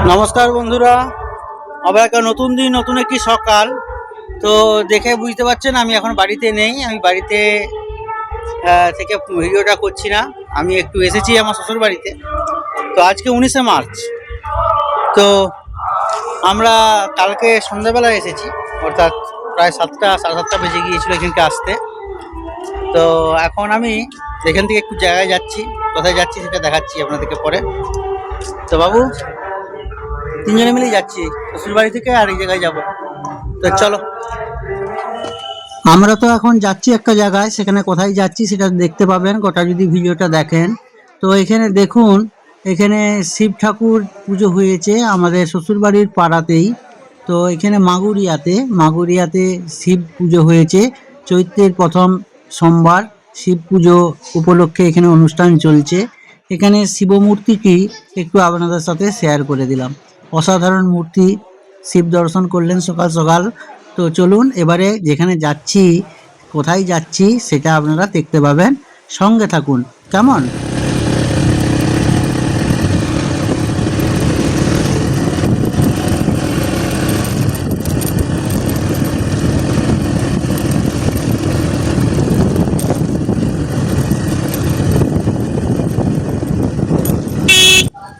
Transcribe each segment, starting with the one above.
নমস্কার বন্ধুরা, আবার একটা নতুন দিন, নতুন একটি সকাল। তো দেখে বুঝতে পারছেন আমি এখন বাড়িতে নেই, আমি বাড়িতে থেকে ভিডিওটা করছি না। আমি একটু এসেছি আমার শ্বশুর বাড়িতে। তো আজকে 19শে মার্চ। তো আমরা কালকে সন্ধ্যাবেলা এসেছি, অর্থাৎ প্রায় 7টা সাড়ে 7টা বেজে গিয়েছিল এখানকে আসতে। তো এখন আমি এখান থেকে একটু জায়গায় যাচ্ছি, কোথায় যাচ্ছি সেটা দেখাচ্ছি আপনাদেরকে পরে। তো বাবু, তিনজনে মিলেই যাচ্ছি শ্বশুর বাড়ি থেকে, আর এই জায়গায় যাবো। তো চলো, আমরা তো এখন যাচ্ছি একটা জায়গায়, সেখানে কোথায় যাচ্ছি সেটা দেখতে পাবেন গোটা যদি ভিডিওটা দেখেন। তো এখানে দেখুন, এখানে শিব ঠাকুর পুজো হয়েছে আমাদের শ্বশুরবাড়ির পাড়াতেই। তো এখানে মাগুরিয়াতে শিব পুজো হয়েছে। চৈত্রের প্রথম সোমবার শিব পুজো উপলক্ষে এখানে অনুষ্ঠান চলছে। এখানে শিব মূর্তিটি একটু আপনাদের সাথে শেয়ার করে দিলাম। অসাধারণ মূর্তি, শিব দর্শন করলেন সকাল সকাল। তো চলুন এবারে যেখানে যাচ্ছি, কোথায় যাচ্ছি সেটা আপনারা দেখতে পাবেন, সঙ্গে থাকুন কেমন।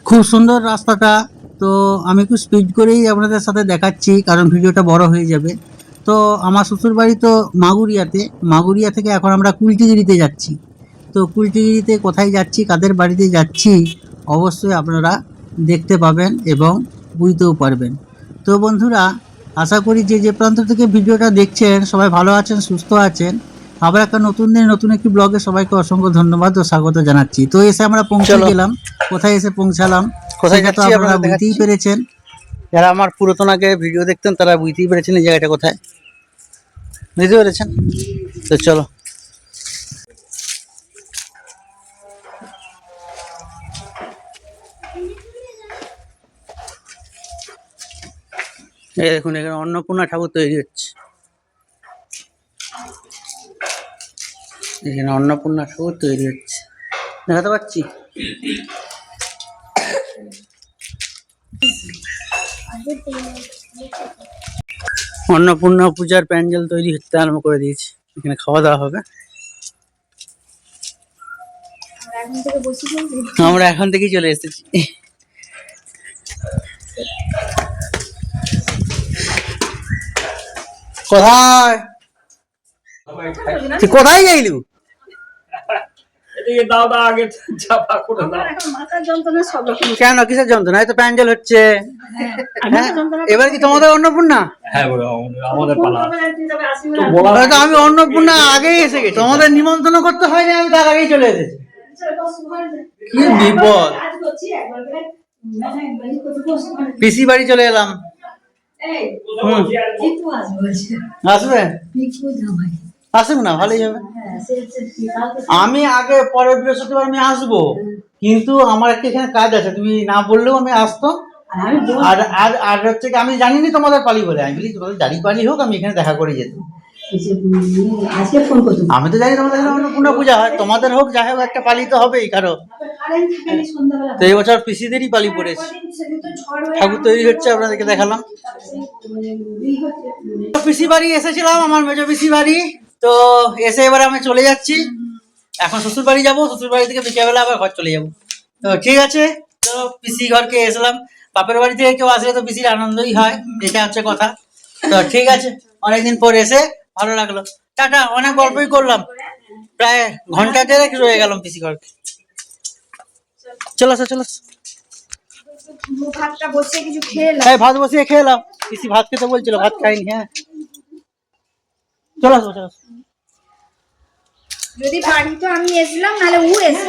খুব সুন্দর রাস্তাটা। তো আমি একটু স্পিড করেই আপনাদের সাথে দেখাচ্ছি, কারণ ভিডিওটা বড় হয়ে যাবে। তো আমার শ্বশুর বাড়ি তো মাগুরিয়া থেকে এখন আমরা কুলটিগিরিতে যাচ্ছি। তো কুলটিগিরিতে কোথায় যাচ্ছি, কাদের বাড়িতে যাচ্ছি, অবশ্যই আপনারা দেখতে পাবেন এবং বুঝতেও পারবেন। তো বন্ধুরা, আশা করি যে যে প্রান্ত থেকে ভিডিওটা দেখছেন সবাই ভালো আছেন, সুস্থ আছেন। আবার একটা নতুন দিন, নতুন একটি ব্লগে সবাইকে অসংখ্য ধন্যবাদ ও স্বাগত জানাচ্ছি। তো এসে আমরা পৌঁছে গেলাম, কোথায় এসে পৌঁছালাম কোথায় সেটা তো যাচ্ছি আপনারা বুঝতেই পেরেছেন। যারা আমার পুরাতন আগে ভিডিও দেখতেন তারা বুঝতেই পেরেছেন এই জায়গাটা কোথায়, বুঝতে পেরেছেন। তো চলো, এই দেখুন এখানে অন্নপূর্ণা ঠাকুর তৈরি হচ্ছে। এখানে অন্নপূর্ণা ঠাকুর তৈরি হচ্ছে, দেখাতে পাচ্ছি। অন্নপূর্ণা পূজার প্যান্ডেল তৈরি হতে আরম্ভ করে দিয়েছি। এখানে খাওয়া দাওয়া হবে। আমরা এখন থেকেই চলে এসেছি। কোথায় তুই কোথায় যাইলু? কেন, কিসের যন্ত্রণা? এই তো প্যান্ডেল হচ্ছে। এবার কি তোমাদের অন্নপূর্ণা? তো আমি অন্নপূর্ণা আগেই এসে গেছি, তোমাদের নিমন্ত্রণ করতে হয়নি, আমি তার আগেই চলে এসেছি। কি বিপদ! পিসি বাড়ি চলে এলাম। আসবে, আসুক না, ভালোই হবে। আমি আগে পরের বৃহস্পতিবার আমি আসবো, কিন্তু আমার একটা এখানে কাজ আছে, তুমি না বললেও আমি আসতো। আর আর আর হচ্ছে কি, আমি জানিনি তোমাদের পালি বলে, আমি বলি তোমাদের যারই পালি হোক আমি এখানে দেখা করে যেতাম। আমি তো জানি তোমাদের অন্নপূর্ণা পূজা হয়, তোমাদের হোক যাই হোক একটা পালি তো হবেই কারো। তো এই বছর পিসিদেরই পালি পড়েছে, ঠাকুর তৈরি হচ্ছে, আপনাদেরকে দেখালাম। পিসি বাড়ি এসেছিলাম, আমার মেজো পিসি বাড়ি। তো এসে এবার আমি চলে যাচ্ছি, এখন শ্বশুর বাড়ি যাবো, শ্বশুর বাড়ি থেকে বিকেলবেলা আবার ঘর চলে যাবো। তো ঠিক আছে, তো পিসি ঘরকে এসলাম। বাপের বাড়ি থেকে কেউ আসলে তো পিসির আনন্দই হয়, এটা হচ্ছে কথা। তো ঠিক আছে, অনেকদিন পর এসে ভালো লাগলো। টাটা, অনেক গল্পই করলাম, প্রায় ঘন্টা দেড়েক রয়ে গেলাম পিসি ঘরকে। চলো আসো, চলো ভাত বসিয়ে খেয়ে নাও। পিসি ভাত খেতে বলছিল, ভাত খাইনি। হ্যাঁ চলো আসো, চলো আসো। যদি পারি তো আমি এসলাম, নাহলে ও এসে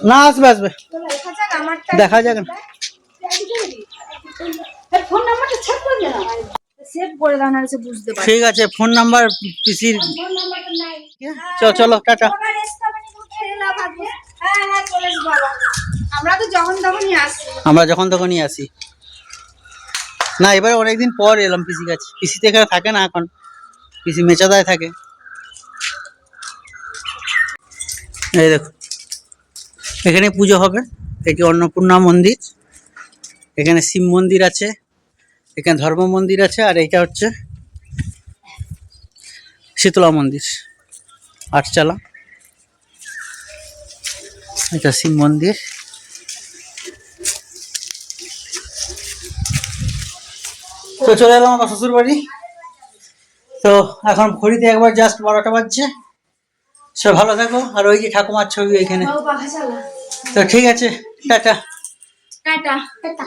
না, আসবে আসবে, দেখা যাক না। ফোন নাম্বারটা চেক করে না, সেভ করে দাও, না সে বুঝতে পারে। ঠিক আছে, ফোন নাম্বার পিসির। ফোন নাম্বারটা নাই। চলো চলো, টাটা। ওরা রেস্ট হবে না, খেলে না ভাববো। হ্যাঁ হ্যাঁ, চলে এসো বাবা। আমরা তো যখন তখনই আসি। আমরা যখন তখনই আসি। না, এবারে অনেকদিন পর এলাম পিসি কাছে। পিসি তো এখানে থাকে না এখন, পিসি মেচাদায় থাকে। এই দেখো, এখানে পুজো হবে, এটি অন্নপূর্ণা মন্দির। এখানে শিব মন্দির আছে, এখানে ধর্ম মন্দির আছে, আর এইটা হচ্ছে শীতলা মন্দির, আটচালা। এটা শিব মন্দির। তো চলে এলাম আমার শ্বশুর বাড়ি। তো এখন ঘড়িতে একবার জাস্ট 12টা বাজছে। সব ভালো থাকো, আর ওই যে ঠাকুমার ছবি এখানে। বাবু পাখা চালা। তো ঠিক আছে, টাটা। Tata tata.